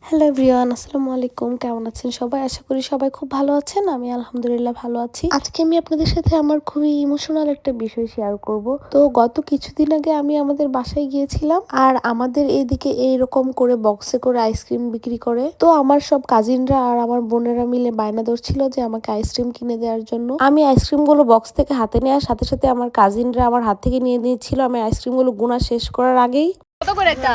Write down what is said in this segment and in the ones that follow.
Hello everyone, আসসালামু আলাইকুম। কেমন আছেন সবাই? আশা করি সবাই খুব ভালো আছেন। আমি আলহামদুলিল্লাহ ভালো আছি। আজকে আমি আপনাদের সাথে আমার খুবই ইমোশনাল একটা বিষয় শেয়ার করব। তো গত কিছুদিন আগে আমি আমাদের বাসায় গিয়েছিলাম, আর আমাদের এইদিকে এইরকম করে বক্সে করে আইসক্রিম বিক্রি করে। তো আমার সব কাজিনরা আর আমার বোনেরা মিলে বায়না ধরছিল যে আমাকে আইসক্রিম কিনে দেওয়ার জন্য। আমি আইসক্রিমগুলো বক্স থেকে হাতে নেওয়ার সাথে সাথে আমার কাজিনরা আমার হাত থেকে নিয়ে নিয়েছিল। আমি আইসক্রিমগুলো গুনা শেষ করার আগেই কত করে একটা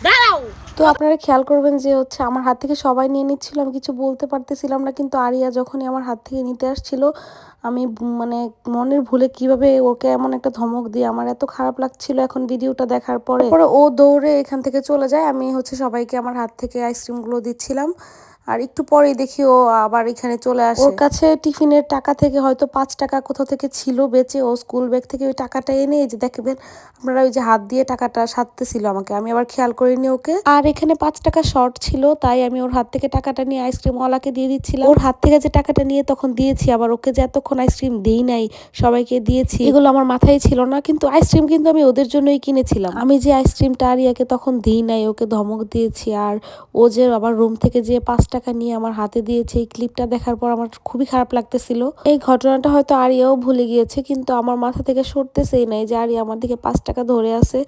দাঁড়াও। তো আপনারা খেয়াল করবেন যে আমার হাত থেকে সবাই নিয়ে নিচ্ছিল, আমি কিছু বলতে পারতেছিলাম না। কিন্তু আরিয়া যখনই আমার হাত থেকে নিতে আসছিল, আমি মানে মনের ভুলে কিভাবে ওকে এমন একটা ধমক দিয়ে আমার এত খারাপ লাগছিল এখন ভিডিওটা দেখার পরে। ও দৌড়ে এখান থেকে চলে যায়, আমি সবাইকে আমার হাত থেকে আইসক্রিমগুলো দিচ্ছিলাম। আর একটু পরেই দেখি ও আবার এখানে চলে আসে। ওর কাছে টিফিনের টাকা থেকে হয়তো 5 টাকা কোথাও থেকে ছিল বেঁচে, ও স্কুল ব্যাগ থেকে ওই টাকাটা এনে এই যে দেখবেন আপনারা, ওই যে হাত দিয়ে টাকাটা সারতেছিল আমাকে, আমি আবার খেয়াল করিনি ওকে। আর এখানে 5 টাকা শর্ট ছিল, তাই আমি ওর হাত থেকে টাকাটা নিয়ে আইসক্রিম ওয়ালাকে দিয়ে দিচ্ছিলাম। ওর হাত থেকে যে টাকাটা নিয়ে তখন দিয়েছি, আবার ওকে যে এতক্ষণ আইসক্রিম দিই নাই, সবাইকে দিয়েছি, এগুলো আমার মাথায় ছিল না। কিন্তু আইসক্রিম কিন্তু আমি ওদের জন্যই কিনেছিলাম। আমি যে আইসক্রিমটা আরিয়াকে তখন দিই নাই, ওকে ধমক দিয়েছি। আর ও যে আবার রুম থেকে যে 5 টাকা নিয়ে আমার হাতে দিয়েছে, এই ক্লিপটা দেখার পর আমার খুবই খারাপ লাগতেছিল। এই ঘটনাটা হয়তো আরিয়াও ভুলে গিয়েছে, কিন্তু আমার মাথা থেকে সরতেছেই নাই যে আরিয়া আমার দিকে 5 টাকা ধরে আছে।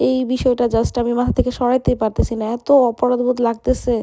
এই বিষয়টা জাস্ট আমি মাথা থেকে সরাইতেই পারতেছি না, এত অপরাধবোধ লাগতেছে।